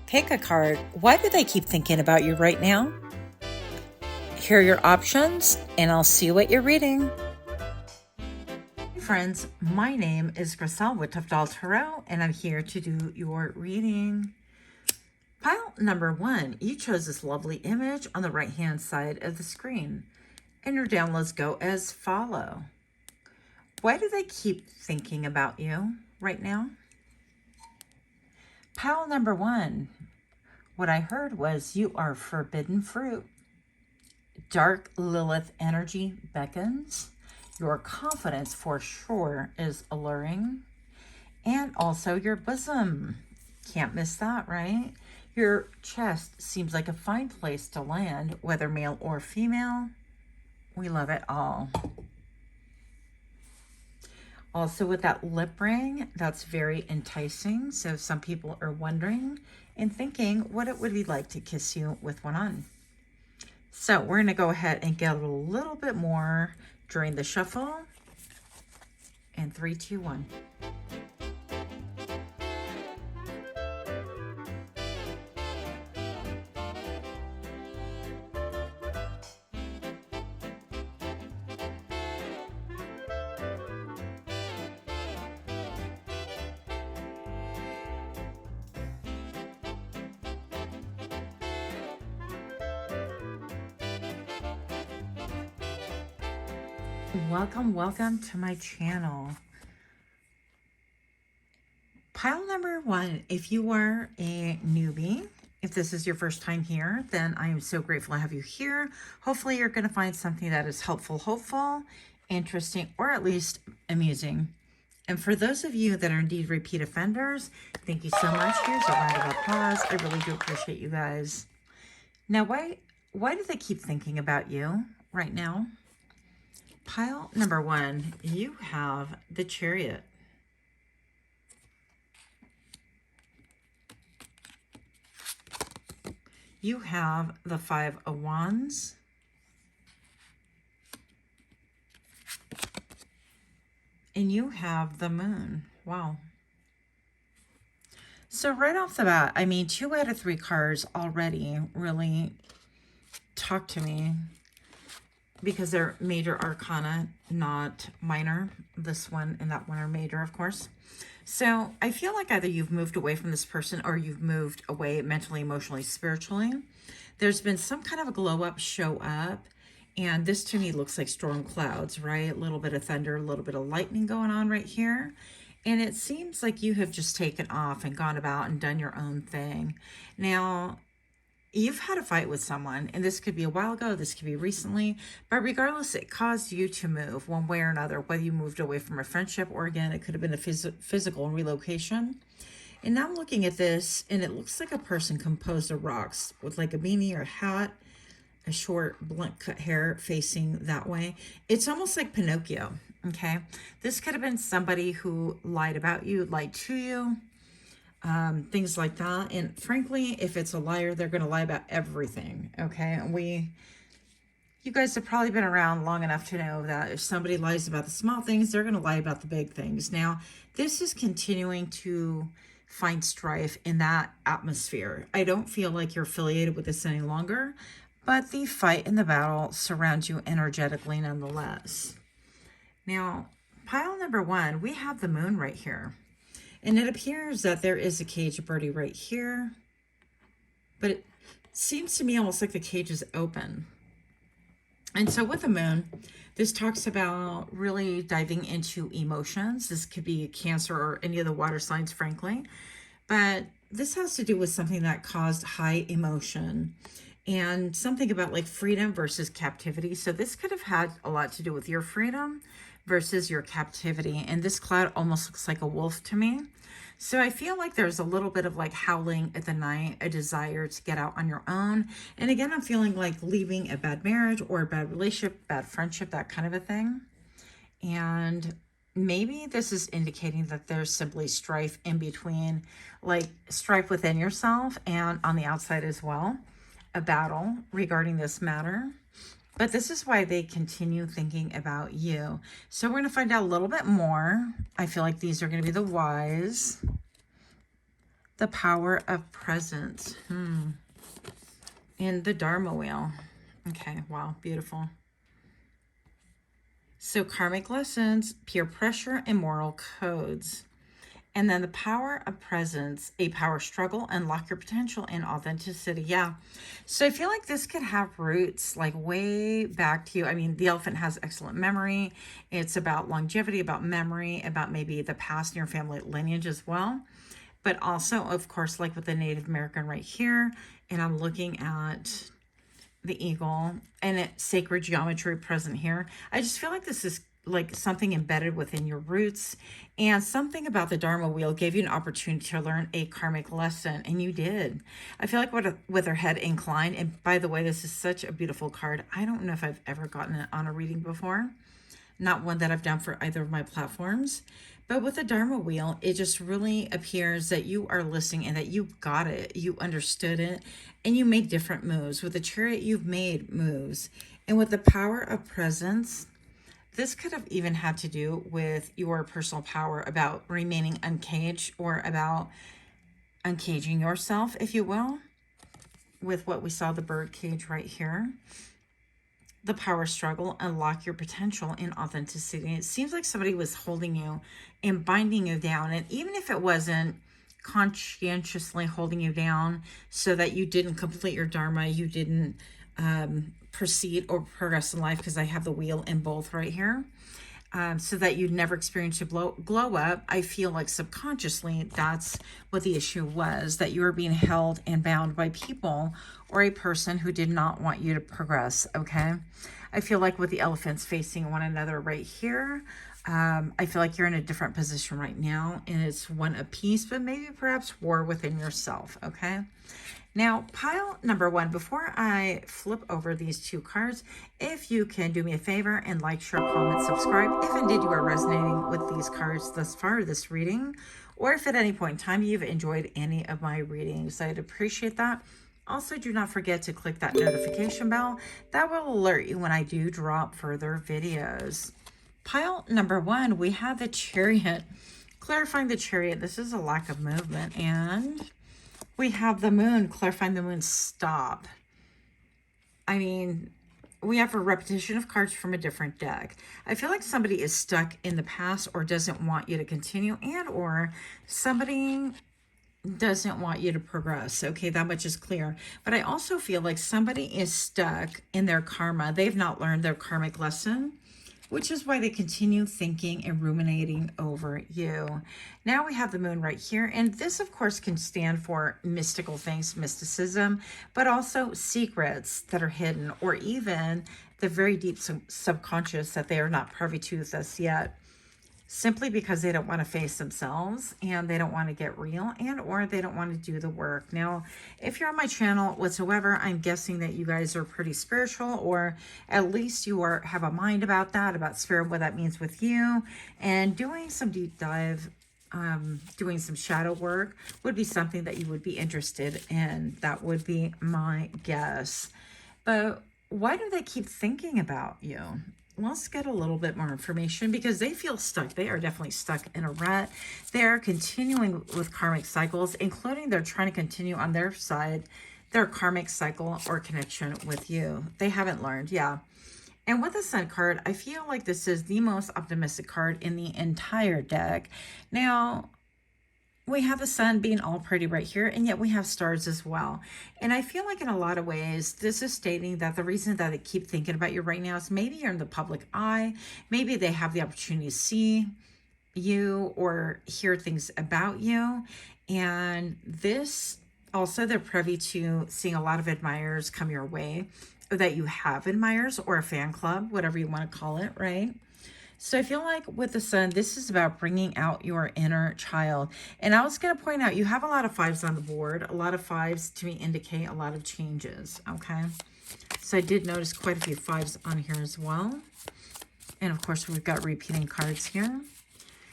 Pickacard, why do they keep thinking about you right now? Here are your options, and I'll see what you're reading. Hey friends, my name is Griselle with Toughdolltarot, and I'm here to do your reading. Pile number 1, you chose this lovely image on the right-hand side of the screen, and your downloads go as follow. Why do they keep thinking about you right now? Pile number 1, what I heard was you are forbidden fruit. Dark Lilith energy beckons. Your confidence for sure is alluring. And also your bosom. Can't miss that, right? Your chest seems like a fine place to land, whether male or female. We love it all. Also with that lip ring, that's very enticing. So some people are wondering and thinking what it would be like to kiss you with one on. So we're going to go ahead and get a little bit more during the shuffle. And 3, 2, 1. Welcome to my channel. Pile number 1, if you are a newbie, if this is your first time here, then I am so grateful to have you here. Hopefully you're going to find something that is helpful, hopeful, interesting, or at least amusing. And for those of you that are indeed repeat offenders, thank you so much. Here's a round of applause. I really do appreciate you guys. Now, why do they keep thinking about you right now? Pile number 1, you have the Chariot. You have the 5 of Wands. And you have the Moon. Wow. So right off the bat, I mean, 2 out of 3 cards already really talk to me, because they're major arcana, not minor. This one and that one are major, of course. So I feel like either you've moved away from this person or you've moved away mentally, emotionally, spiritually. There's been some kind of a glow up, show up. And this to me looks like storm clouds, right? A little bit of thunder, a little bit of lightning going on right here. And it seems like you have just taken off and gone about and done your own thing. Now, you've had a fight with someone, and this could be a while ago, this could be recently, but regardless, it caused you to move one way or another, whether you moved away from a friendship or, again, it could have been a physical relocation. And now I'm looking at this, and it looks like a person composed of rocks with like a beanie or a hat, a short blunt cut hair facing that way. It's almost like Pinocchio, okay? This could have been somebody who lied about you, lied to you, things like that. And frankly, if it's a liar, they're going to lie about everything, okay? And you guys have probably been around long enough to know that if somebody lies about the small things, they're going to lie about the big things. Now, this is continuing to find strife in that atmosphere. I don't feel like you're affiliated with this any longer, but the fight and the battle surrounds you energetically nonetheless. Now, pile number 1, we have the Moon right here. And it appears that there is a cage of birdie right here. But it seems to me almost like the cage is open. And so with the Moon, this talks about really diving into emotions. This could be Cancer or any of the water signs, frankly. But this has to do with something that caused high emotion. And something about like freedom versus captivity. So this could have had a lot to do with your freedom versus your captivity. And this cloud almost looks like a wolf to me. So I feel like there's a little bit of like howling at the night, a desire to get out on your own. And again, I'm feeling like leaving a bad marriage or a bad relationship, bad friendship, that kind of a thing. And maybe this is indicating that there's simply strife in between, like strife within yourself and on the outside as well, a battle regarding this matter. But this is why they continue thinking about you. So we're going to find out a little bit more. I feel like these are going to be the Wise. The Power of Presence. And the Dharma Wheel. Okay, wow, beautiful. So karmic lessons, peer pressure, and moral codes. And then the power of presence, a power struggle, unlock your potential and authenticity. Yeah. So I feel like this could have roots like way back to you. I mean, the elephant has excellent memory. It's about longevity, about memory, about maybe the past in your family lineage as well. But also, of course, like with the Native American right here, and I'm looking at the eagle and it's sacred geometry present here. I just feel like this is like something embedded within your roots, and something about the Dharma wheel gave you an opportunity to learn a karmic lesson, and you did. I feel like with her head inclined, and by the way, this is such a beautiful card. I don't know if I've ever gotten it on a reading before, not one that I've done for either of my platforms. But with the Dharma wheel, it just really appears that you are listening and that you got it, you understood it, and you made different moves. With the Chariot, you've made moves. And with the power of presence, this could have even had to do with your personal power about remaining uncaged, or about uncaging yourself, if you will, with what we saw, the bird cage right here. The power struggle, unlock your potential in authenticity. It seems like somebody was holding you and binding you down. And even if it wasn't conscientiously holding you down so that you didn't complete your Dharma, you didn't proceed or progress in life, because I have the wheel in both right here, so that you'd never experience a glow up, I feel like subconsciously that's what the issue was, that you were being held and bound by people or a person who did not want you to progress, okay? I feel like with the elephants facing one another right here, I feel like you're in a different position right now, and it's one of peace, but maybe perhaps war within yourself, okay? Now, pile number one, before I flip over these two cards, if you can do me a favor and like, share, comment, subscribe, if indeed you are resonating with these cards thus far, this reading, or if at any point in time you've enjoyed any of my readings, I'd appreciate that. Also, do not forget to click that notification bell. That will alert you when I do drop further videos. Pile number one, we have the Chariot. Clarifying the Chariot, this is a lack of movement, and we have the Moon, clarifying the Moon, stop. I mean, we have a repetition of cards from a different deck. I feel like somebody is stuck in the past or doesn't want you to continue, and or somebody doesn't want you to progress. Okay, that much is clear. But I also feel like somebody is stuck in their karma. They've not learned their karmic lesson, which is why they continue thinking and ruminating over you. Now we have the Moon right here, and this of course can stand for mystical things, mysticism, but also secrets that are hidden, or even the very deep subconscious that they are not privy to with us yet, simply because they don't want to face themselves, and they don't want to get real, and or they don't want to do the work. Now, if you're on my channel whatsoever, I'm guessing that you guys are pretty spiritual, or at least you have a mind about that, about spirit, what that means with you, and doing some deep dive, doing some shadow work would be something that you would be interested in. That would be my guess. But why do they keep thinking about you? Let's get a little bit more information, because they feel stuck. They are definitely stuck in a rut. They're continuing with karmic cycles, including they're trying to continue on their side, their karmic cycle or connection with you. They haven't learned, yeah. And with the Sun card, I feel like this is the most optimistic card in the entire deck. Now, we have the sun being all pretty right here, and yet we have stars as well. And I feel like in a lot of ways, this is stating that the reason that they keep thinking about you right now is maybe you're in the public eye. Maybe they have the opportunity to see you or hear things about you. And this also, they're privy to seeing a lot of admirers come your way, or that you have admirers or a fan club, whatever you want to call it, right? So I feel like with the sun, this is about bringing out your inner child. And I was going to point out, you have a lot of fives on the board. A lot of fives to me indicate a lot of changes, okay? So I did notice quite a few fives on here as well. And of course, we've got repeating cards here.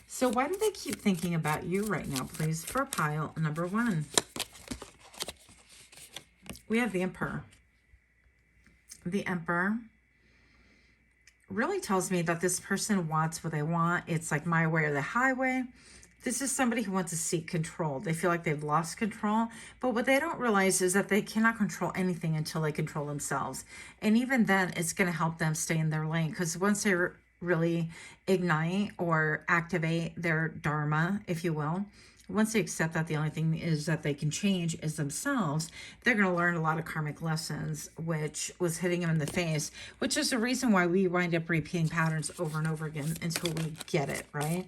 So why do they keep thinking about you right now, please, for pile number one? We have the Emperor. The Emperor really tells me that this person wants what they want. It's like my way or the highway. This is somebody who wants to seek control. They feel like they've lost control, but what they don't realize is that they cannot control anything until they control themselves. And even then, it's going to help them stay in their lane, because once they really ignite or activate their dharma, if you will, once they accept that the only thing is that they can change is themselves, they're going to learn a lot of karmic lessons, which was hitting them in the face, which is the reason why we wind up repeating patterns over and over again until we get it, right?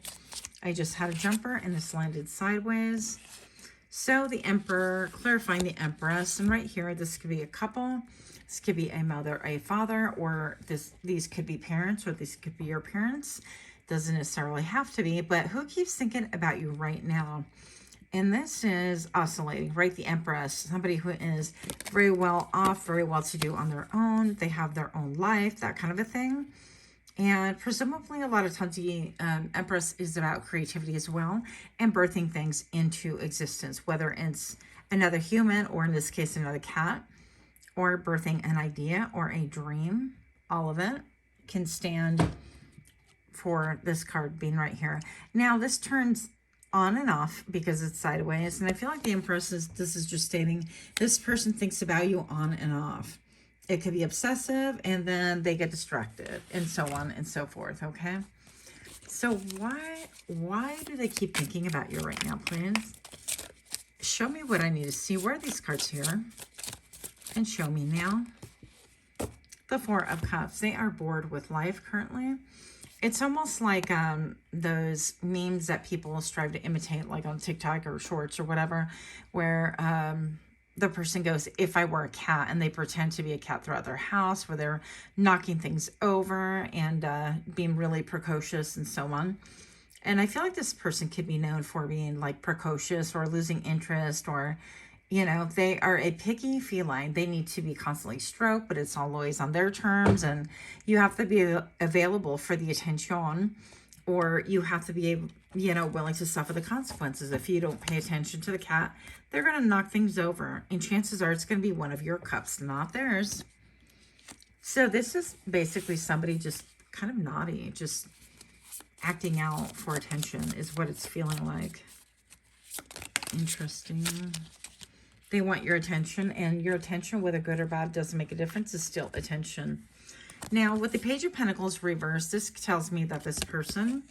I just had a jumper and this landed sideways. So the Emperor, clarifying the Empress, and right here, this could be a couple. This could be a mother, a father, or these could be parents, or these could be your parents. Doesn't necessarily have to be, but who keeps thinking about you right now? And this is oscillating, right? The Empress, somebody who is very well off, very well to do on their own. They have their own life, that kind of a thing. And presumably a lot of times the Empress is about creativity as well, and birthing things into existence, whether it's another human, or in this case, another cat, or birthing an idea or a dream. All of it can stand for this card being right here. Now this turns on and off because it's sideways, and I feel like the Empress this is just stating this person thinks about you on and off. It could be obsessive, and then they get distracted, and so on and so forth, okay? So why do they keep thinking about you right now, please? Show me what I need to see. Where are these cards here? And show me now. The Four of Cups. They are bored with life currently. It's almost like those memes that people strive to imitate, like on TikTok or Shorts or whatever, where the person goes, if I were a cat, and they pretend to be a cat throughout their house, where they're knocking things over and being really precocious and so on. And I feel like this person could be known for being like precocious or losing interest, or, you know, they are a picky feline. They need to be constantly stroked, but it's always on their terms, and you have to be available for the attention, or you have to be, you know, willing to suffer the consequences. If you don't pay attention to the cat, they're going to knock things over, and chances are it's going to be one of your cups, not theirs. So this is basically somebody just kind of naughty, just acting out for attention is what it's feeling like. Interesting. They want your attention, and your attention, whether good or bad, doesn't make a difference, is still attention. Now, with the Page of Pentacles reversed, this tells me that this person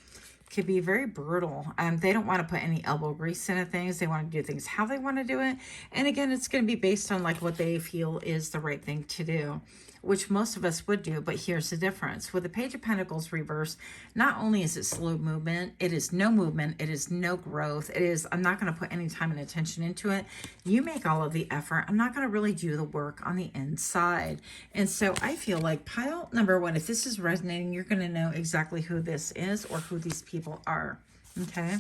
could be very brutal. They don't want to put any elbow grease into things. They want to do things how they want to do it. And again, it's going to be based on like what they feel is the right thing to do, which most of us would do. But here's the difference. With the Page of Pentacles reversed, not only is it slow movement, it is no movement, it is no growth. It is, I'm not going to put any time and attention into it. You make all of the effort. I'm not going to really do the work on the inside. And so I feel like pile number one, if this is resonating, you're going to know exactly who this is or who these people are. Okay,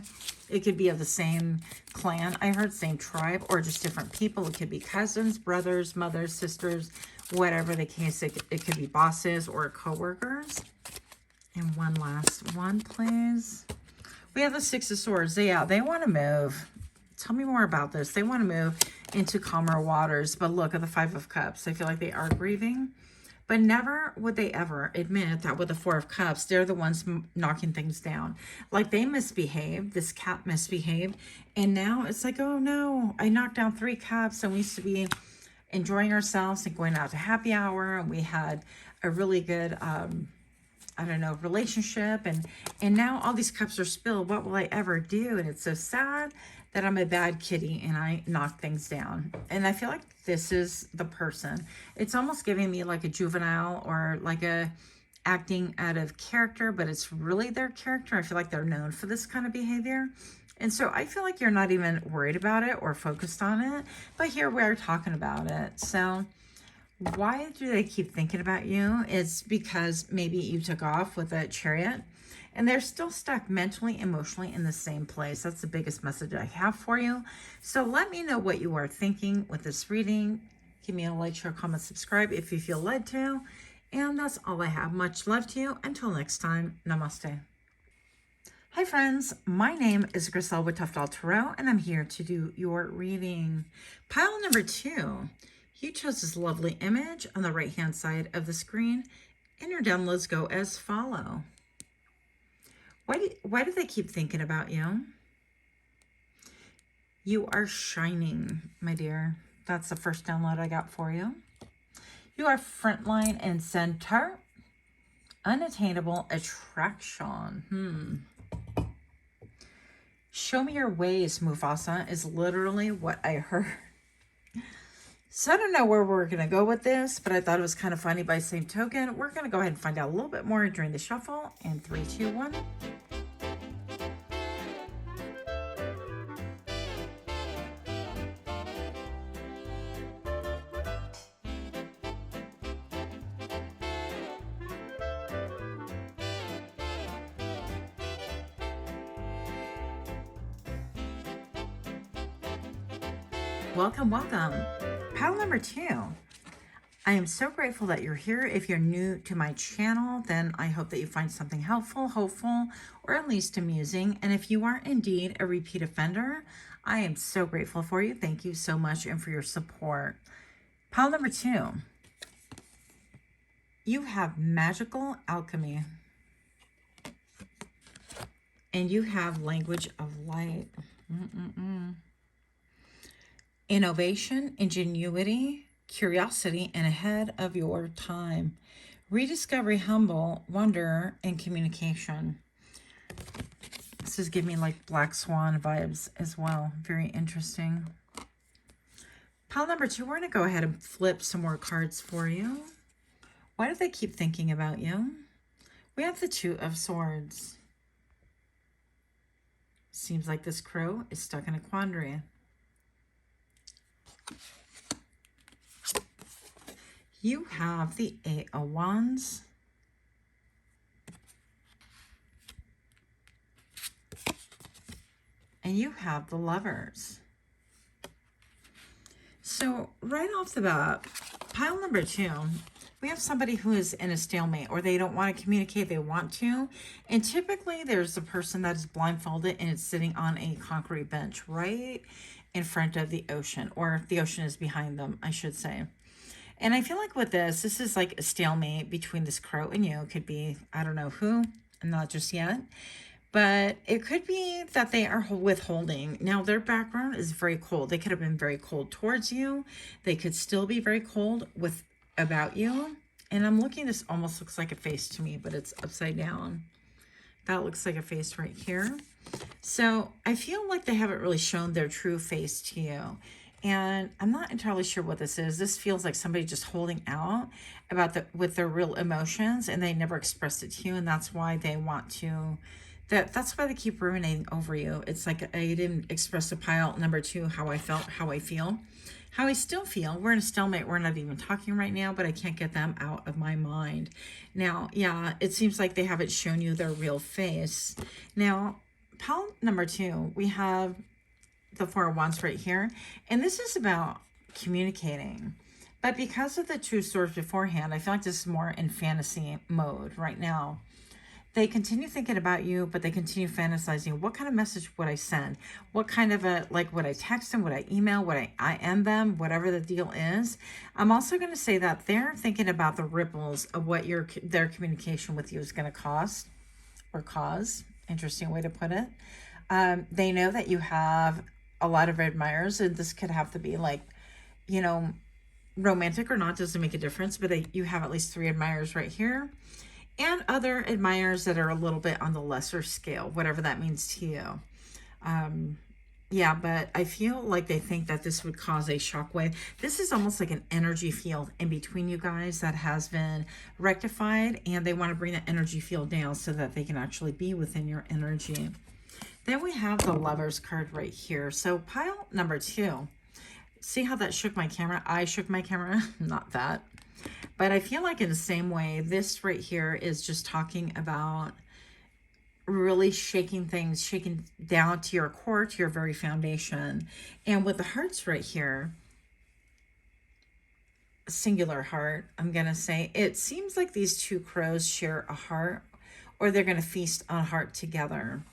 it could be of the same clan, I heard, same tribe, or just different people. It could be cousins, brothers, mothers, sisters, whatever the case. It could be bosses or co-workers. And one last one, please. We have the Six of Swords. They want to move. Tell me more about this. They want to move into calmer waters. But look at the Five of Cups. I feel like they are grieving. But never would they ever admit that with the Four of Cups, they're the ones knocking things down. Like they misbehaved. This cat misbehaved. And now it's like, oh no, I knocked down 3 cups, and we used to be enjoying ourselves and going out to happy hour. And we had a really good, I don't know, relationship. And now all these cups are spilled. What will I ever do? And it's so sad that I'm a bad kitty and I knock things down. And I feel like this is the person. It's almost giving me like a juvenile or like a acting out of character, but it's really their character. I feel like they're known for this kind of behavior. And so I feel like you're not even worried about it or focused on it, but here we are talking about it. So why do they keep thinking about you? It's because maybe you took off with a Chariot, and they're still stuck mentally, emotionally in the same place. That's the biggest message I have for you. So let me know what you are thinking with this reading. Give me a like, share, comment, subscribe if you feel led to. And that's all I have. Much love to you. Until next time, namaste. Hi friends, my name is Griselle with Toughdolltarot, and I'm here to do your reading. Pile number 2. You chose this lovely image on the right-hand side of the screen, and your downloads go as follow. Why do they keep thinking about you? You are shining, my dear. That's the first download I got for you. You are frontline and center. Unattainable attraction. Show me your ways, Mufasa, is literally what I heard. So I don't know where we're going to go with this, but I thought it was kind of funny by the same token. We're going to go ahead and find out a little bit more during the shuffle. In 3, 2, 1. Welcome, welcome. Pile number 2. I am so grateful that you're here. If you're new to my channel, then I hope that you find something helpful, hopeful, or at least amusing. And if you are indeed a repeat offender, I am so grateful for you. Thank you so much and for your support. Pile number 2. You have magical alchemy. And you have language of light. Innovation, ingenuity, curiosity, and ahead of your time. Rediscovery, humble, wonder, and communication. This is giving me like Black Swan vibes as well. Very interesting. Pile number 2, we're going to go ahead and flip some more cards for you. Why do they keep thinking about you? We have the 2 of Swords. Seems like this crow is stuck in a quandary. You have the 8 of Wands. And you have the Lovers. So right off the bat, pile number 2, we have somebody who is in a stalemate, or they don't want to communicate, they want to. And typically there's a person that is blindfolded and it's sitting on a concrete bench right in front of the ocean, or the ocean is behind them, I should say. And I feel like with this is like a stalemate between this crow and you. It could be, I don't know who, not just yet. But it could be that they are withholding. Now, their background is very cold. They could have been very cold towards you. They could still be very cold about you. And I'm looking, this almost looks like a face to me, but it's upside down. That looks like a face right here. So I feel like they haven't really shown their true face to you. And I'm not entirely sure what this is. This feels like somebody just holding out with their real emotions, and they never expressed it to you. And that's why they want to, that's why they keep ruminating over you. It's like I didn't express to pile number 2 how I felt, how I feel, how I still feel. We're in a stalemate. We're not even talking right now, but I can't get them out of my mind. Now, yeah, it seems like they haven't shown you their real face. Now, pile number 2, we have the 4 of Wands right here. And this is about communicating. But because of the 2 swords beforehand, I feel like this is more in fantasy mode right now. They continue thinking about you, but they continue fantasizing. What kind of message would I send? What kind of would I text them? Would I email? Would I end them? Whatever the deal is. I'm also going to say that they're thinking about the ripples of what their communication with you is going to cost or cause. Interesting way to put it. They know that you have a lot of admirers, and this could have to be like, you know, romantic or not, doesn't make a difference, but you have at least 3 admirers right here, and other admirers that are a little bit on the lesser scale, whatever that means to you. Yeah, but I feel like they think that this would cause a shockwave. This is almost like an energy field in between you guys that has been rectified, and they want to bring that energy field down so that they can actually be within your energy. Then we have the Lovers card right here. So pile number 2. See how that shook my camera? I shook my camera, not that. But I feel like in the same way, this right here is just talking about really shaking things, shaking down to your core, to your very foundation. And with the hearts right here, singular heart, I'm going to say, it seems like these 2 crows share a heart, or they're going to feast on a heart together.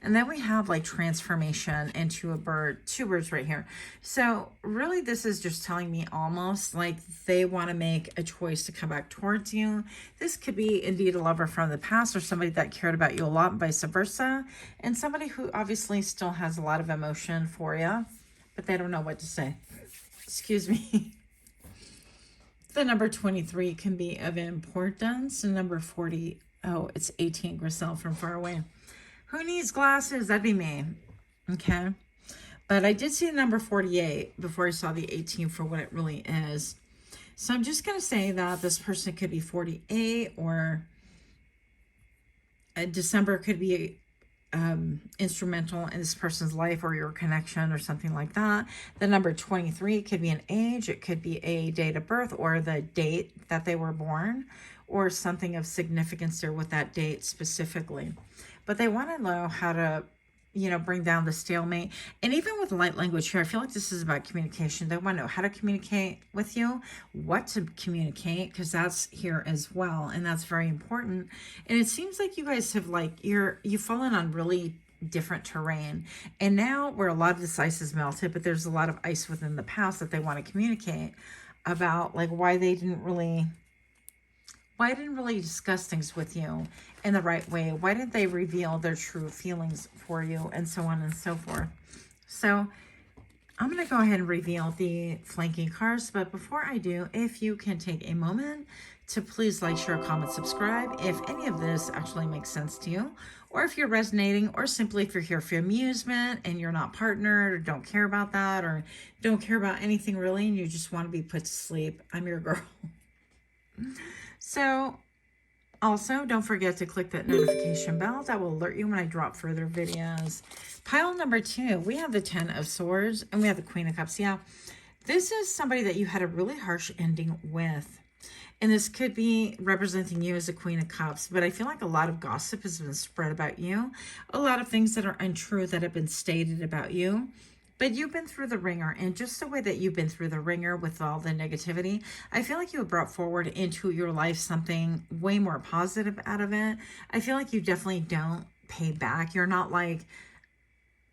And then we have like transformation into a bird, 2 birds right here. So really this is just telling me almost like they want to make a choice to come back towards you. This could be indeed a lover from the past, or somebody that cared about you a lot, and vice versa. And somebody who obviously still has a lot of emotion for you. but they don't know what to say. Excuse me. The number 23 can be of importance. And number 40, oh, it's 18, Griselle from far away. Who needs glasses? That'd be me. Okay. But I did see the number 48 before I saw the 18 for what it really is. So I'm just going to say that this person could be 48, or December could be instrumental in this person's life or your connection or something like that. The number 23 could be an age. It could be a date of birth or the date that they were born, or something of significance there with that date specifically. But they want to know how to, you know, bring down the stalemate. And even with light language here, I feel like this is about communication. They want to know how to communicate with you, what to communicate, because that's here as well. And that's very important. And it seems like you guys have, like, you've fallen on really different terrain. And now where a lot of this ice is melted, but there's a lot of ice within the past that they want to communicate about, like, why they didn't really discuss things with you in the right way? Why didn't they reveal their true feelings for you, and so on and so forth? So I'm going to go ahead and reveal the flanking cards. But before I do, if you can take a moment to please like, share, comment, subscribe if any of this actually makes sense to you, or if you're resonating, or simply if you're here for amusement and you're not partnered, or don't care about that, or don't care about anything really, and you just want to be put to sleep, I'm your girl. So also, don't forget to click that notification bell. That will alert you when I drop further videos. Pile number 2, we have the 10 of Swords and we have the Queen of Cups. Yeah, this is somebody that you had a really harsh ending with. And this could be representing you as a Queen of Cups. But I feel like a lot of gossip has been spread about you. A lot of things that are untrue that have been stated about you. But you've been through the ringer, and just the way that you've been through the ringer with all the negativity, I feel like you have brought forward into your life something way more positive out of it. I feel like you definitely don't pay back. You're not like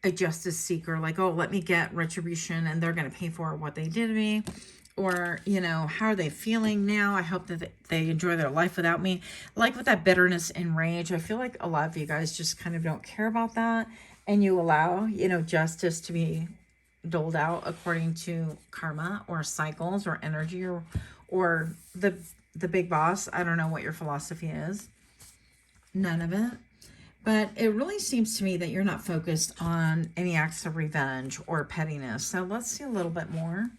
a justice seeker, like, oh, let me get retribution and they're going to pay for what they did to me. Or, you know, how are they feeling now? I hope that they enjoy their life without me. Like with that bitterness and rage, I feel like a lot of you guys just kind of don't care about that. And you allow, you know, justice to be doled out according to karma or cycles or energy or the big boss. I don't know what your philosophy is. None of it. But it really seems to me that you're not focused on any acts of revenge or pettiness. So let's see a little bit more.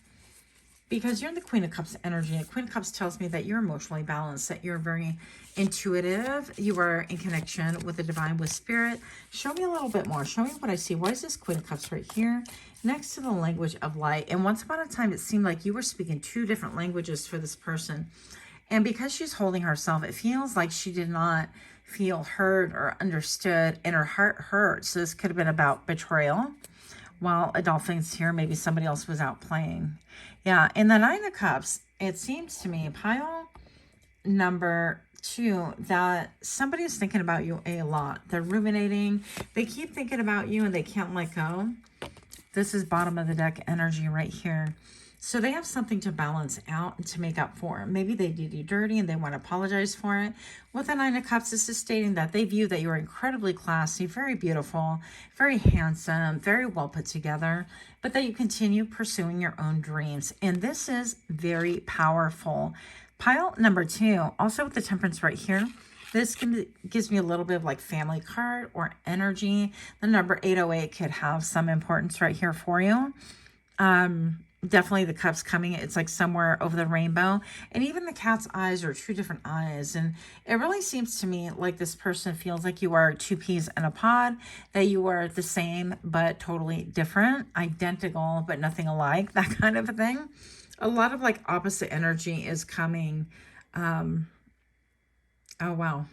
Because you're in the Queen of Cups energy. And Queen of Cups tells me that you're emotionally balanced, that you're very intuitive. You are in connection with the divine, with spirit. Show me a little bit more. Show me what I see. Why is this Queen of Cups right here next to the language of light? And once upon a time, it seemed like you were speaking 2 different languages for this person. And because she's holding herself, it feels like she did not feel heard or understood, and her heart hurts. So this could have been about betrayal. While a dolphin's here, maybe somebody else was out playing. Yeah, in the 9 of Cups, it seems to me, pile number 2, that somebody is thinking about you a lot. They're ruminating. They keep thinking about you and they can't let go. This is bottom of the deck energy right here. So they have something to balance out and to make up for. Maybe they did you dirty and they want to apologize for it. With the 9 of Cups, this is stating that they view that you're incredibly classy, very beautiful, very handsome, very well put together, but that you continue pursuing your own dreams. And this is very powerful. Pile number 2, also with the Temperance right here, this gives me a little bit of like family card or energy. The number 808 could have some importance right here for you. Definitely the cups coming. It's like somewhere over the rainbow. And even the cat's eyes are 2 different eyes. And it really seems to me like this person feels like you are 2 peas in a pod, that you are the same but totally different, identical but nothing alike, that kind of a thing. A lot of like opposite energy is coming. Oh, wow.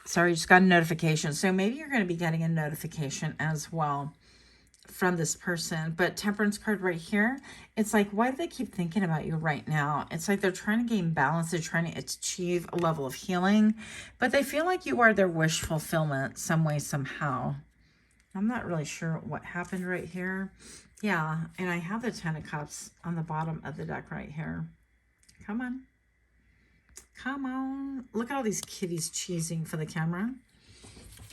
Sorry, just got a notification. So maybe you're going to be getting a notification as well from this person. But Temperance card right here, it's like, why do they keep thinking about you right now? It's like they're trying to gain balance. They're trying to achieve a level of healing, but they feel like you are their wish fulfillment some way, somehow. I'm not really sure what happened right here. Yeah, and I have the 10 of Cups on the bottom of the deck right here. Come on. Come on. Look at all these kitties cheesing for the camera.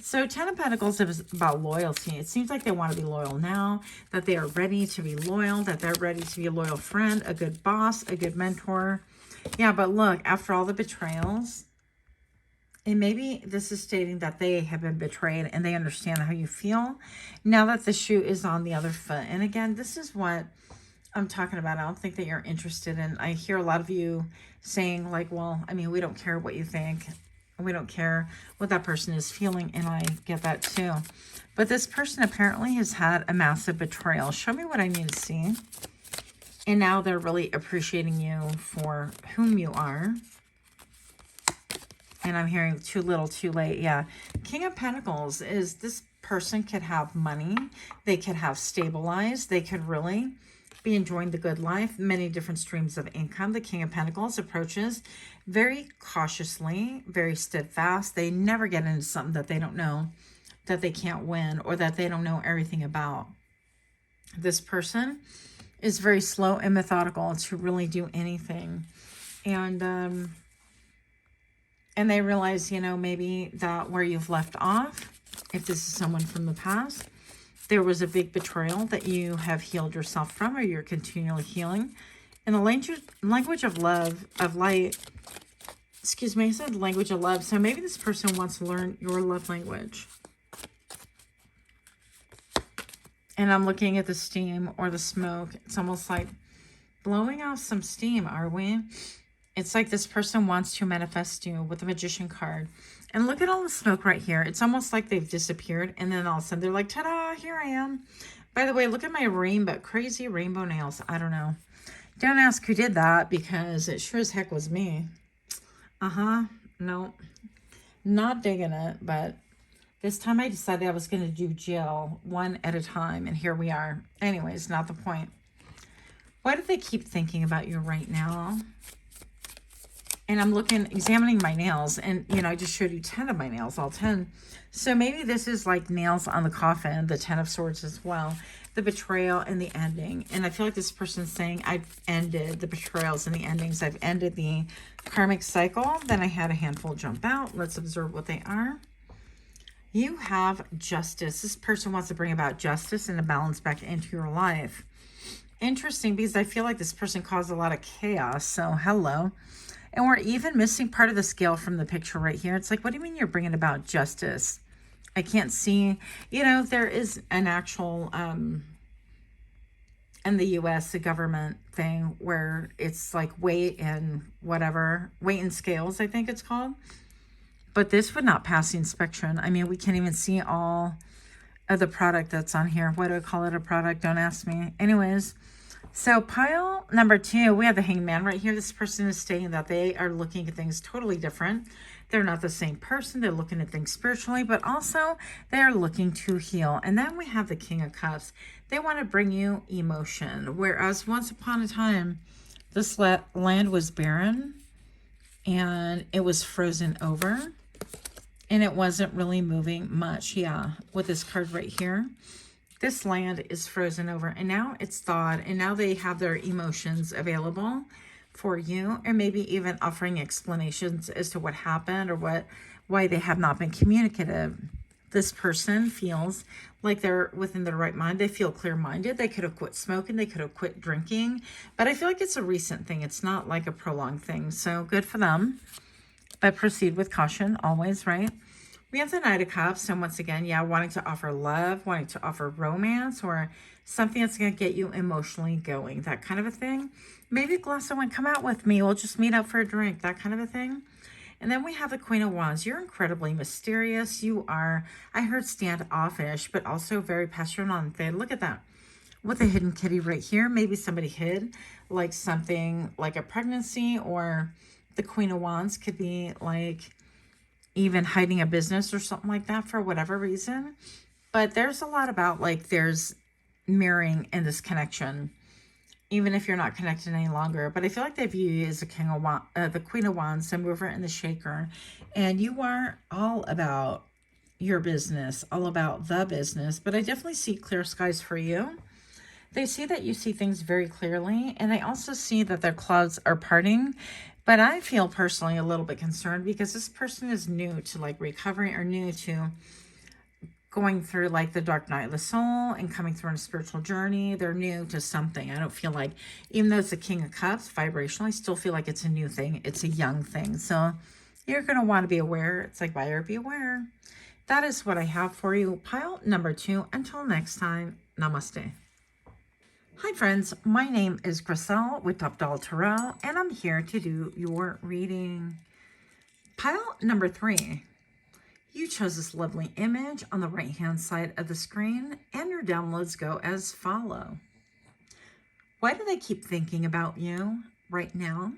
So 10 of Pentacles is about loyalty. It seems like they want to be loyal now, that they are ready to be loyal, that they're ready to be a loyal friend, a good boss, a good mentor. Yeah, but look, after all the betrayals, and maybe this is stating that they have been betrayed and they understand how you feel now that the shoe is on the other foot. And again, this is what I'm talking about. I don't think that you're interested in. I hear a lot of you saying like, well, I mean, we don't care what you think. We don't care what that person is feeling. And I get that too. But this person apparently has had a massive betrayal. Show me what I need to see. And now they're really appreciating you for whom you are. And I'm hearing too little, too late. Yeah. King of Pentacles is this person could have money. They could have stabilized. They could really be enjoying the good life, many different streams of income. The King of Pentacles approaches very cautiously, very steadfast. They never get into something that they don't know, that they can't win, or that they don't know everything about. This person is very slow and methodical to really do anything. And they realize, you know, maybe that where you've left off, if this is someone from the past, there was a big betrayal that you have healed yourself from, or you're continually healing. In the language of love, of light, excuse me, I said language of love. So maybe this person wants to learn your love language. And I'm looking at the steam or the smoke. It's almost like blowing off some steam, are we? It's like this person wants to manifest you with the Magician card. And look at all the smoke right here. It's almost like they've disappeared. And then all of a sudden they're like, ta-da, here I am. By the way, look at my rainbow, crazy rainbow nails. I don't know. Don't ask who did that, because it sure as heck was me. No, not digging it. But this time I decided I was going to do gel one at a time. And here we are. Anyways, not the point. Why do they keep thinking about you right now? And I'm examining my nails, and, you know, I just showed you 10 of my nails, all 10. So maybe this is like nails on the coffin, the 10 of Swords as well, the betrayal and the ending. And I feel like this person's saying, I've ended the betrayals and the endings. I've ended the karmic cycle. Then I had a handful jump out. Let's observe what they are. You have justice. This person wants to bring about justice and a balance back into your life. Interesting, because I feel like this person caused a lot of chaos. So hello. And we're even missing part of the scale from the picture right here. It's like, what do you mean you're bringing about justice? I can't see, you know, there is an actual, in the U.S., the government thing where it's like weight and whatever, weight and scales, I think it's called. But this would not pass the inspection. I mean, we can't even see all of the product that's on here. Why do I call it a product? Don't ask me. Anyways. So pile number 2, we have the Hangman right here. This person is stating that they are looking at things totally different. They're not the same person. They're looking at things spiritually, but also they're looking to heal. And then we have the King of Cups. They want to bring you emotion. Whereas once upon a time, this land was barren and it was frozen over and it wasn't really moving much. Yeah, with this card right here. This land is frozen over, and now it's thawed, and now they have their emotions available for you, or maybe even offering explanations as to what happened or why they have not been communicative. This person feels like they're within their right mind. They feel clear-minded. They could have quit smoking. They could have quit drinking, but I feel like it's a recent thing. It's not like a prolonged thing, so good for them, but proceed with caution always, right? We have the Knight of Cups, and once again, yeah, wanting to offer love, wanting to offer romance, or something that's going to get you emotionally going, that kind of a thing. Maybe a glass of wine, come out with me, we'll just meet up for a drink, that kind of a thing. And then we have the Queen of Wands. You're incredibly mysterious. You are, I heard standoffish, but also very passionate. Look at that. With a hidden kitty right here. Maybe somebody hid like something like a pregnancy, or the Queen of Wands could be like even hiding a business or something like that for whatever reason. But there's a lot about like there's mirroring in this connection, even if you're not connected any longer. But I feel like they view you as the Queen of Wands, the mover and the shaker, and you are all about your business, all about the business. But I definitely see clear skies for you. They see that you see things very clearly, and they also see that their clouds are parting. But I feel personally a little bit concerned because this person is new to like recovery, or new to going through like the dark night of the soul and coming through on a spiritual journey. They're new to something. I don't feel like, even though it's a King of Cups vibrational, I still feel like it's a new thing. It's a young thing. So you're going to want to be aware. It's like buyer beware. That is what I have for you. Pile number 2. Until next time, namaste. Hi friends, my name is Griselle with Toughdolltarot, and I'm here to do your reading. Pile number 3. You chose this lovely image on the right hand side of the screen, and your downloads go as follow. Why do they keep thinking about you right now?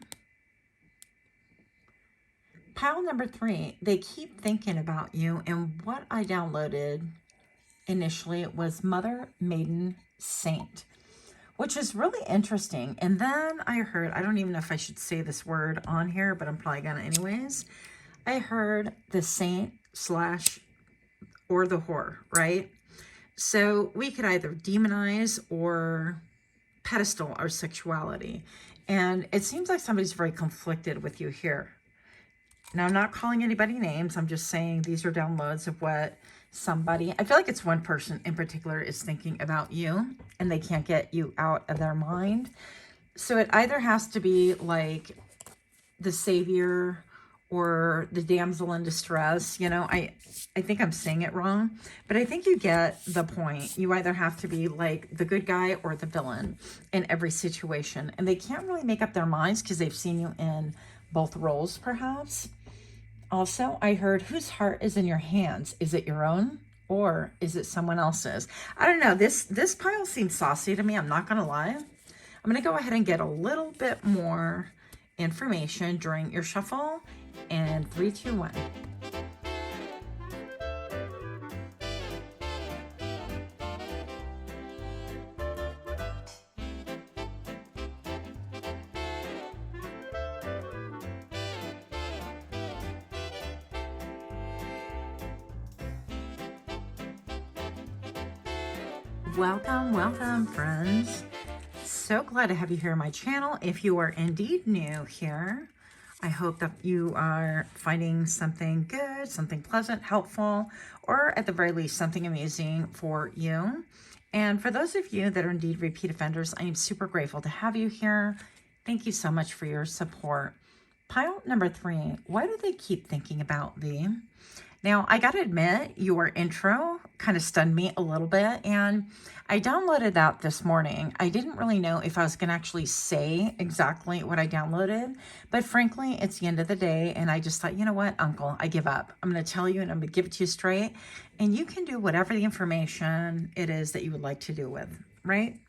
Pile number 3, they keep thinking about you, and what I downloaded initially was Mother, Maiden, Saint, which is really interesting. And then I heard, I don't even know if I should say this word on here, but I'm probably gonna anyways. I heard the saint / or the whore, right? So we could either demonize or pedestal our sexuality. And it seems like somebody's very conflicted with you here. Now, I'm not calling anybody names. I'm just saying these are downloads of what somebody, I feel like it's one person in particular is thinking about you and they can't get you out of their mind. So it either has to be like the savior or the damsel in distress. You know, I think I'm saying it wrong, but I think you get the point. You either have to be like the good guy or the villain in every situation. And they can't really make up their minds because they've seen you in both roles, perhaps. Also, I heard, whose heart is in your hands? Is it your own or is it someone else's? I don't know. This pile seems saucy to me. I'm not going to lie. I'm going to go ahead and get a little bit more information during your shuffle. And 3, 2, 1. Welcome, friends. So glad to have you here on my channel. If you are indeed new here, I hope that you are finding something good, something pleasant, helpful, or at the very least, something amusing for you. And for those of you that are indeed repeat offenders, I am super grateful to have you here. Thank you so much for your support. Pile number 3, why do they keep thinking about thee? Now, I got to admit, your intro kind of stunned me a little bit, and I downloaded that this morning. I didn't really know if I was going to actually say exactly what I downloaded, but frankly, it's the end of the day, and I just thought, you know what, Uncle, I give up. I'm going to tell you, and I'm going to give it to you straight, and you can do whatever the information it is that you would like to do with, right?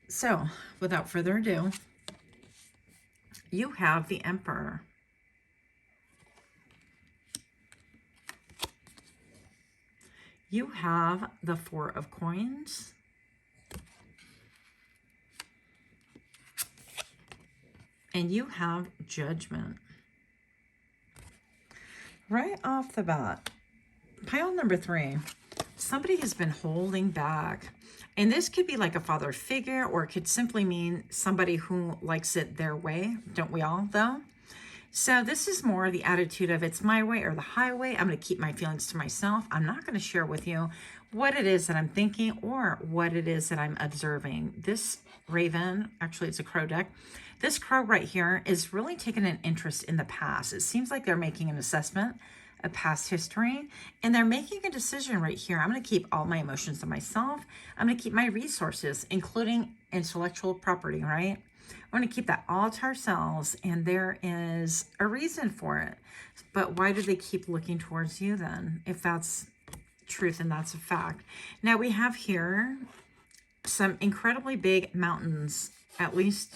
So, without further ado, you have the Emperor. You have the 4 of Coins. And you have Judgment. Right off the bat, pile number 3, somebody has been holding back. And this could be like a father figure, or it could simply mean somebody who likes it their way. Don't we all, though? So this is more the attitude of it's my way or the highway. I'm going to keep my feelings to myself. I'm not going to share with you what it is that I'm thinking or what it is that I'm observing. This raven, actually it's a crow deck. This crow right here is really taking an interest in the past. It seems like they're making an assessment of past history, and they're making a decision right here. I'm going to keep all my emotions to myself. I'm going to keep my resources, including intellectual property, right? I want to keep that all to ourselves, and there is a reason for it. But why do they keep looking towards you then, if that's truth and that's a fact? Now we have here some incredibly big mountains, at least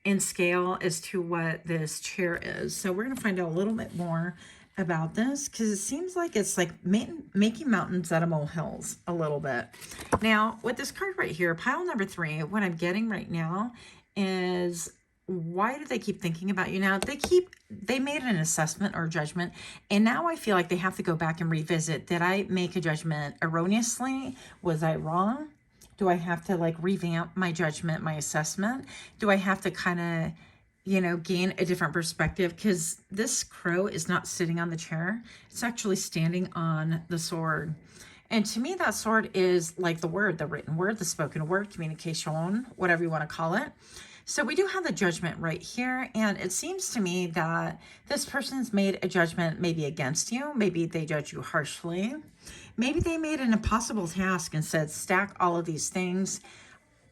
in scale as to what this chair is. So we're going to find out a little bit more about this, because it seems like it's like making mountains out of molehills a little bit. Now with this card right here, pile number 3, what I'm getting right now is, why do they keep thinking about you? Now they made an assessment or judgment, and now I feel like they have to go back and revisit. Did I make a judgment erroneously? Was I wrong? Do I have to like revamp my judgment, my assessment? Do I have to kind of you know, gain a different perspective, because this crow is not sitting on the chair. It's actually standing on the sword. And to me, that sword is like the word, the written word, the spoken word, communication, whatever you want to call it. So we do have the judgment right here. And it seems to me that this person's made a judgment maybe against you. Maybe they judge you harshly. Maybe they made an impossible task and said, stack all of these things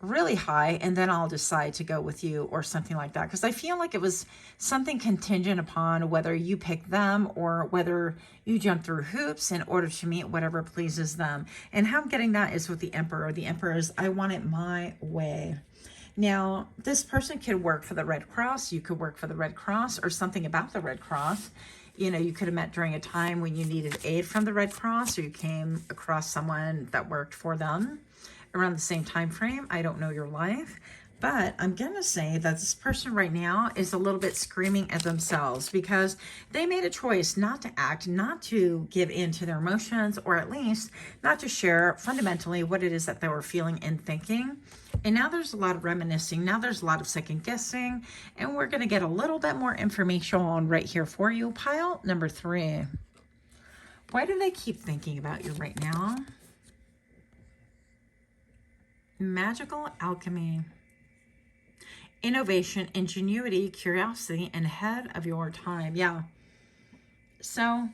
really high and then I'll decide to go with you, or something like that. Because I feel like it was something contingent upon whether you pick them or whether you jump through hoops in order to meet whatever pleases them. And how I'm getting that is with the Emperor. The Emperor is, I want it my way. Now, this person could work for the Red Cross. You could work for the Red Cross or something about the Red Cross. You know, you could have met during a time when you needed aid from the Red Cross, or you came across someone that worked for them around the same time frame. I don't know your life, but I'm gonna say that this person right now is a little bit screaming at themselves, because they made a choice not to act, not to give in to their emotions, or at least not to share fundamentally what it is that they were feeling and thinking. And now there's a lot of reminiscing. Now there's a lot of second guessing, and we're gonna get a little bit more information on right here for you. Pile number 3. Why do they keep thinking about you right now? Magical alchemy, innovation, ingenuity, curiosity, and ahead of your time. Yeah. So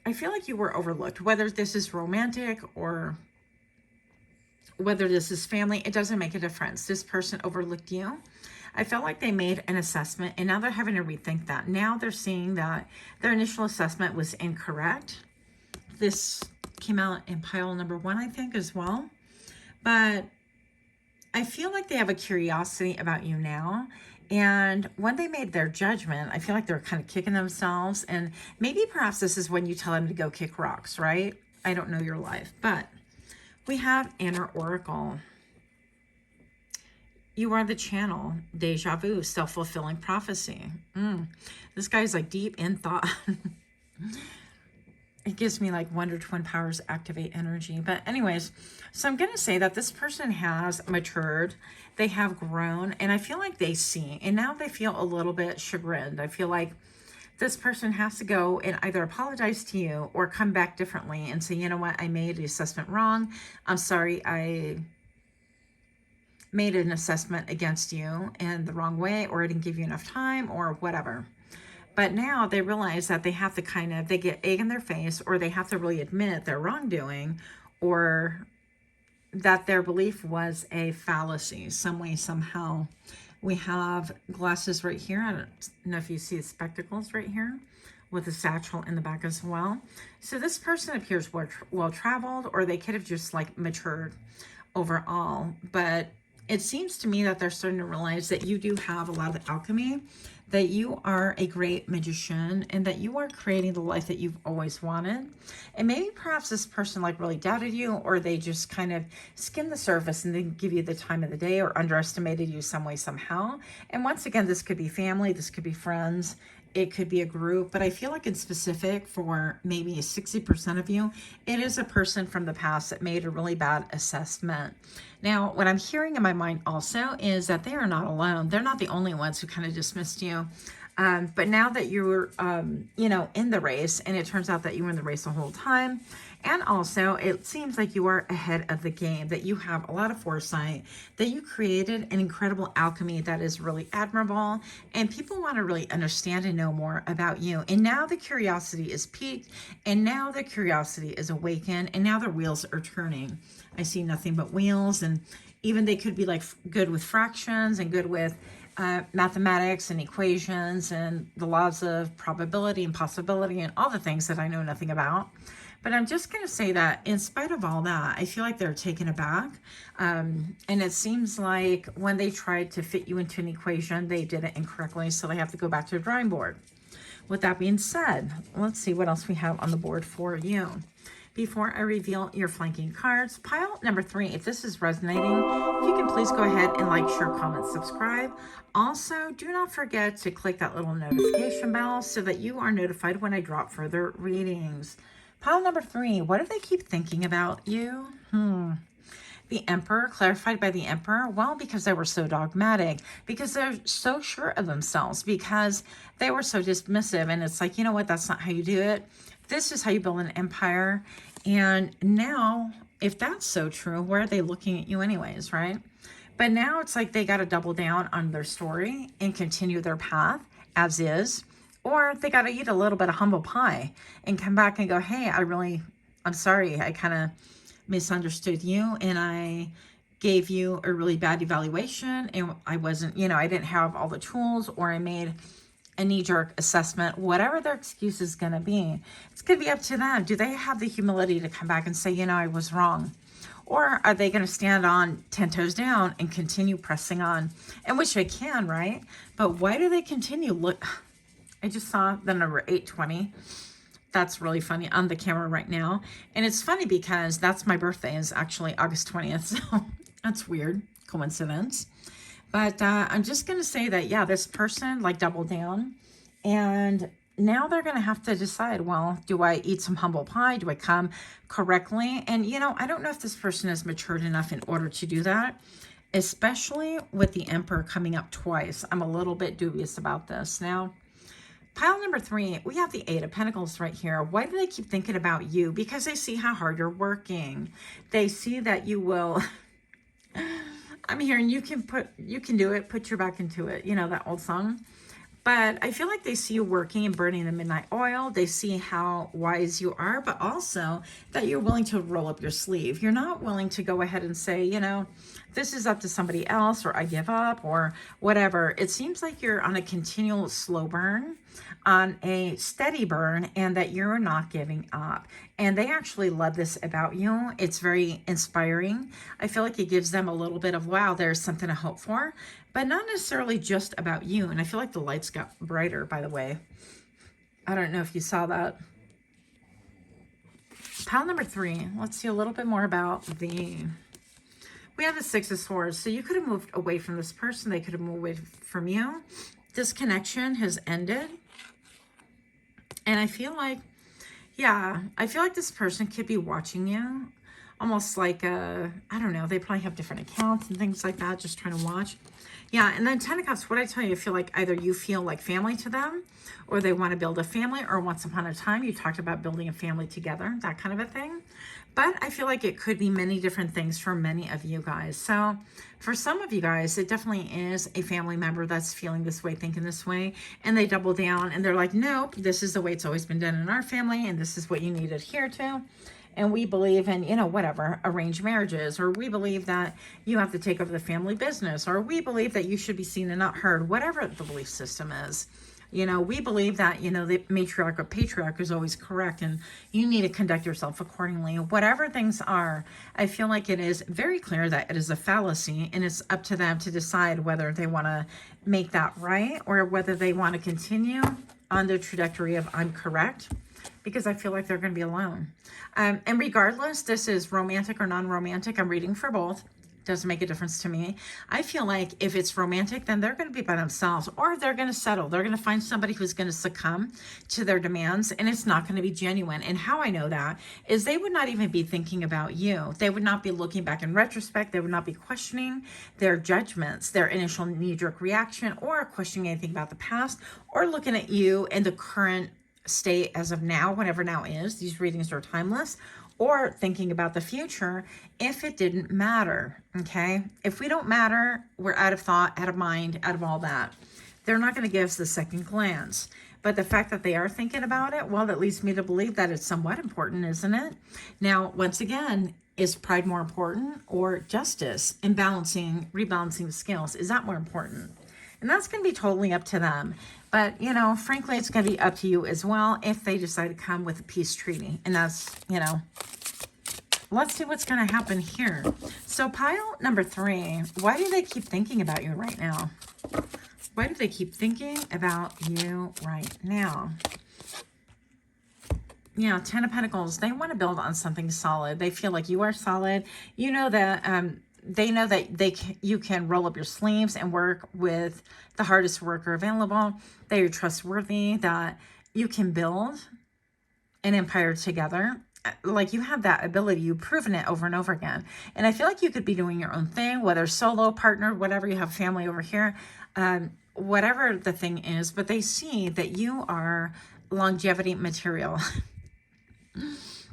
I feel like you were overlooked, whether this is romantic or whether this is family, it doesn't make a difference. This person overlooked you. I felt like they made an assessment and now they're having to rethink that. Now they're seeing that their initial assessment was incorrect. This came out in pile number 1, I think, as well. But I feel like they have a curiosity about you now. And when they made their judgment, I feel like they're kind of kicking themselves. And maybe perhaps this is when you tell them to go kick rocks, right? I don't know your life. But we have Inner Oracle. You are the channel. Deja vu. Self-fulfilling prophecy. This guy's like deep in thought. It gives me like Wonder Twin Powers activate energy. But anyways, so I'm going to say that this person has matured. They have grown. And I feel like they see. And now they feel a little bit chagrined. I feel like this person has to go and either apologize to you or come back differently and say, you know what, I made the assessment wrong. I'm sorry, I made an assessment against you in the wrong way, or I didn't give you enough time, or whatever. But now they realize that they have to they get egg in their face, or they have to really admit their wrongdoing, or that their belief was a fallacy, some way, somehow. We have glasses right here. I don't know if you see the spectacles right here with a satchel in the back as well. So this person appears well-traveled, or they could have just like matured overall. But it seems to me that they're starting to realize that you do have a lot of alchemy, that you are a great magician, and that you are creating the life that you've always wanted. And maybe perhaps this person like really doubted you, or they just kind of skimmed the surface and didn't give you the time of the day, or underestimated you some way, somehow. And once again, this could be family, this could be friends, it could be a group, but I feel like in specific for maybe 60% of you, it is a person from the past that made a really bad assessment. Now, what I'm hearing in my mind also is that they are not alone. They're not the only ones who kind of dismissed you. But now that you're, you know, in the race, and it turns out that you were in the race the whole time, and also it seems like you are ahead of the game, that you have a lot of foresight, that you created an incredible alchemy that is really admirable, and people want to really understand and know more about you. And now the curiosity is piqued, and now the curiosity is awakened, and now the wheels are turning. I see nothing but wheels, and even they could be like good with fractions and good with mathematics and equations and the laws of probability and possibility and all the things that I know nothing about. But I'm just going to say that in spite of all that, I feel like they're taken aback. And it seems like when they tried to fit you into an equation, they did it incorrectly. So they have to go back to the drawing board. With that being said, let's see what else we have on the board for you. Before I reveal your flanking cards, pile number 3, if this is resonating, if you can please go ahead and like, share, comment, subscribe. Also, do not forget to click that little notification bell so that you are notified when I drop further readings. Pile number 3, what do they keep thinking about you? The Emperor, clarified by the Emperor, well, because they were so dogmatic, because they're so sure of themselves, because they were so dismissive. And it's like, you know what? That's not how you do it. This is how you build an empire. And now, if that's so true, where are they looking at you anyways, right? But now it's like they got to double down on their story and continue their path as is. Or they got to eat a little bit of humble pie and come back and go, hey, I'm sorry. I kind of misunderstood you and I gave you a really bad evaluation and I wasn't, I didn't have all the tools, or I made a knee-jerk assessment. Whatever their excuse is going to be, it's going to be up to them. Do they have the humility to come back and say, I was wrong? Or are they going to stand on 10 toes down and continue pressing on? And which they can, right? But why do they continue? Look, I just saw the number 820. That's really funny on the camera right now. And it's funny because that's my birthday, is actually August 20th. So that's weird coincidence. But I'm just going to say that, yeah, this person like doubled down. And now they're going to have to decide, well, do I eat some humble pie? Do I come correctly? And, I don't know if this person is matured enough in order to do that, especially with the Emperor coming up twice. I'm a little bit dubious about this. Now, pile number 3, we have the 8 of Pentacles right here. Why do they keep thinking about you? Because they see how hard you're working. They see that you will... I'm hearing you can do it, put your back into it. That old song. But I feel like they see you working and burning the midnight oil. They see how wise you are, but also that you're willing to roll up your sleeve. You're not willing to go ahead and say, this is up to somebody else, or I give up, or whatever. It seems like you're on a continual slow burn, on a steady burn, and that you're not giving up. And they actually love this about you. It's very inspiring. I feel like it gives them a little bit of, wow, there's something to hope for, but not necessarily just about you. And I feel like the lights got brighter, by the way. I don't know if you saw that. Pile number 3. Let's see a little bit more about we have the 6 of Swords. So you could have moved away from this person. They could have moved away from you. This connection has ended. And I feel like, this person could be watching you. Almost like, I don't know, they probably have different accounts and things like that, just trying to watch. Yeah, and then 10 of Cups, what I tell you, I feel like either you feel like family to them, or they want to build a family, or once upon a time, you talked about building a family together, that kind of a thing. But I feel like it could be many different things for many of you guys. So for some of you guys, it definitely is a family member that's feeling this way, thinking this way, and they double down and they're like, nope, this is the way it's always been done in our family, and this is what you need to adhere to. And we believe in, whatever, arranged marriages, or we believe that you have to take over the family business, or we believe that you should be seen and not heard, whatever the belief system is. We believe that, the matriarch or patriarch is always correct, and you need to conduct yourself accordingly. Whatever things are, I feel like it is very clear that it is a fallacy, and it's up to them to decide whether they want to make that right, or whether they want to continue on the trajectory of I'm correct, because I feel like they're going to be alone. And regardless, this is romantic or non-romantic, I'm reading for both. Doesn't make a difference to me. I feel like if it's romantic, then they're going to be by themselves, or they're going to settle. They're going to find somebody who's going to succumb to their demands, and it's not going to be genuine. And how I know that is they would not even be thinking about you. They would not be looking back in retrospect. They would not be questioning their judgments, their initial knee-jerk reaction, or questioning anything about the past, or looking at you in the current state as of now, whatever now is. These readings are timeless. Or thinking about the future if it didn't matter, okay? If we don't matter, we're out of thought, out of mind, out of all that. They're not going to give us the second glance. But the fact that they are thinking about it, well, that leads me to believe that it's somewhat important, isn't it? Now, once again, is pride more important, or justice and rebalancing the scales? Is that more important? And that's going to be totally up to them. But, frankly, it's going to be up to you as well if they decide to come with a peace treaty. And that's, let's see what's going to happen here. So pile number 3, why do they keep thinking about you right now? Why do they keep thinking about you right now? Yeah, 10 of Pentacles, they want to build on something solid. They feel like you are solid. You know that they know that you can roll up your sleeves and work with the hardest worker available. They are trustworthy, that you can build an empire together. like you have that ability. You've proven it over and over again. And I feel like you could be doing your own thing, whether solo, partner, whatever, you have family over here, whatever the thing is, but they see that you are longevity material.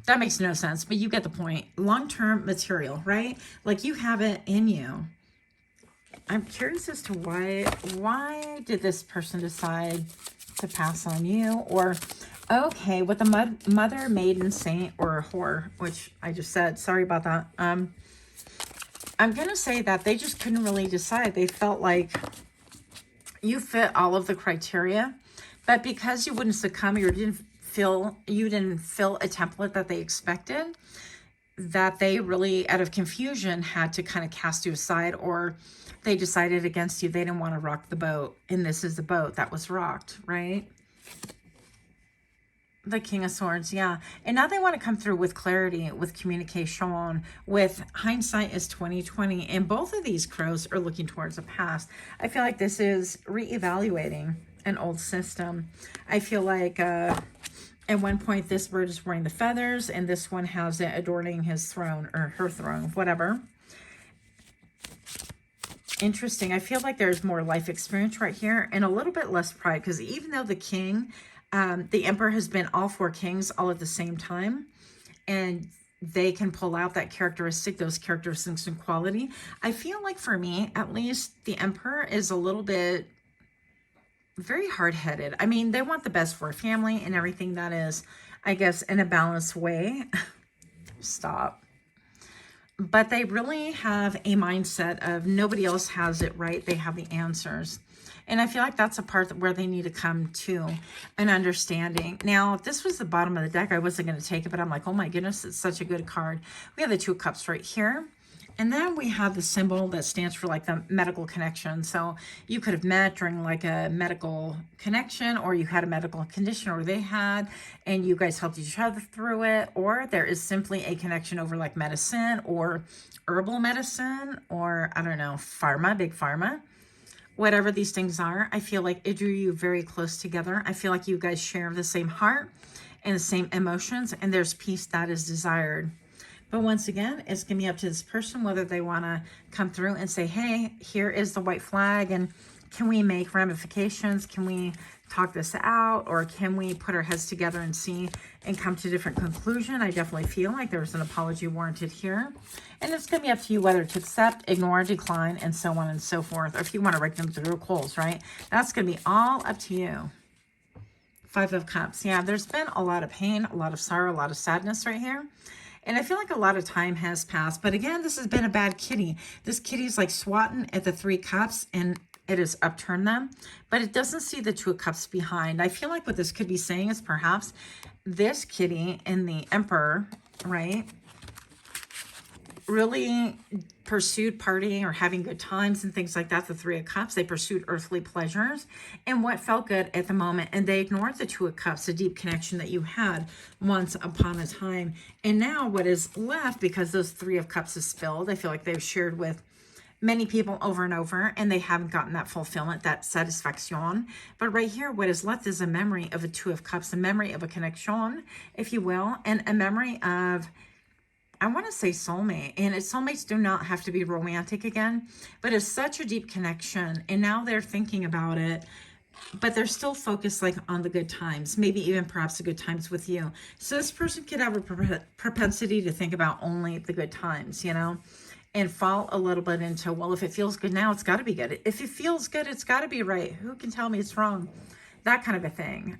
That makes no sense, but you get the point. Long-term material, right? Like you have it in you. I'm curious as to why did this person decide to pass on you? Or, okay, with the mother, maiden, saint, or whore, which I just said, sorry about that. I'm going to say that they just couldn't really decide. They felt like you fit all of the criteria, but because you wouldn't succumb, you didn't fill a template that they expected, that they really, out of confusion, had to kind of cast you aside, or they decided against you. They didn't want to rock the boat, and this is the boat that was rocked, right? The King of Swords, yeah. And now they want to come through with clarity, with communication, with hindsight is 2020. And both of these crows are looking towards the past. I feel like this is reevaluating an old system. I feel like at one point this bird is wearing the feathers, and this one has it adorning his throne or her throne, whatever. Interesting. I feel like there's more life experience right here and a little bit less pride, because even though the king, the emperor has been all four kings all at the same time, and they can pull out that characteristic, those characteristics and quality. I feel like for me, at least, the emperor is a little bit very hard-headed. I mean, they want the best for a family and everything that is, I guess, in a balanced way. Stop. But they really have a mindset of nobody else has it right. They have the answers. And I feel like that's a part where they need to come to an understanding. Now, if this was the bottom of the deck, I wasn't going to take it, but I'm like, oh my goodness, it's such a good card. We have the Two of Cups right here. And then we have the symbol that stands for like the medical connection. So you could have met during like a medical connection, or you had a medical condition, or they had, and you guys helped each other through it. Or there is simply a connection over like medicine or herbal medicine, or I don't know, pharma, big pharma. Whatever these things are, I feel like it drew you very close together. I feel like you guys share the same heart and the same emotions, and there's peace that is desired. But once again, it's going to be up to this person whether they want to come through and say, hey, here is the white flag, and can we make ramifications? Can we talk this out? Or can we put our heads together and see and come to a different conclusion? I definitely feel like there's an apology warranted here. And it's going to be up to you whether to accept, ignore, decline, and so on and so forth. Or if you want to rake them through the coals, right? That's going to be all up to you. Five of Cups. Yeah, there's been a lot of pain, a lot of sorrow, a lot of sadness right here. And I feel like a lot of time has passed. But again, this has been a bad kitty. This kitty is like swatting at the Three Cups, and it has upturned them. But it doesn't see the Two of Cups behind. I feel like what this could be saying is perhaps this kitty and the Emperor, right, really pursued partying or having good times and things like that. The Three of Cups, they pursued earthly pleasures and what felt good at the moment, and they ignored the Two of Cups, the deep connection that you had once upon a time. And now what is left, because those Three of Cups is spilled, I feel like they've shared with many people over and over, and they haven't gotten that fulfillment, that satisfaction. But right here, what is left is a memory of a Two of Cups, a memory of a connection, if you will, and a memory of, I want to say soulmate. And soulmates do not have to be romantic again, but it's such a deep connection. And now they're thinking about it, but they're still focused like on the good times, maybe even perhaps the good times with you. So this person could have a propensity to think about only the good times, you know, and fall a little bit into, well, if it feels good now, it's got to be good. If it feels good, it's got to be right. Who can tell me it's wrong? That kind of a thing.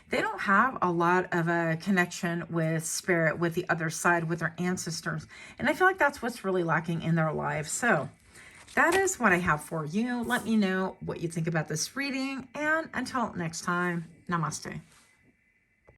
They don't have a lot of a connection with spirit, with the other side, with their ancestors. And I feel like that's what's really lacking in their lives. So that is what I have for you. Let me know what you think about this reading. And until next time, namaste.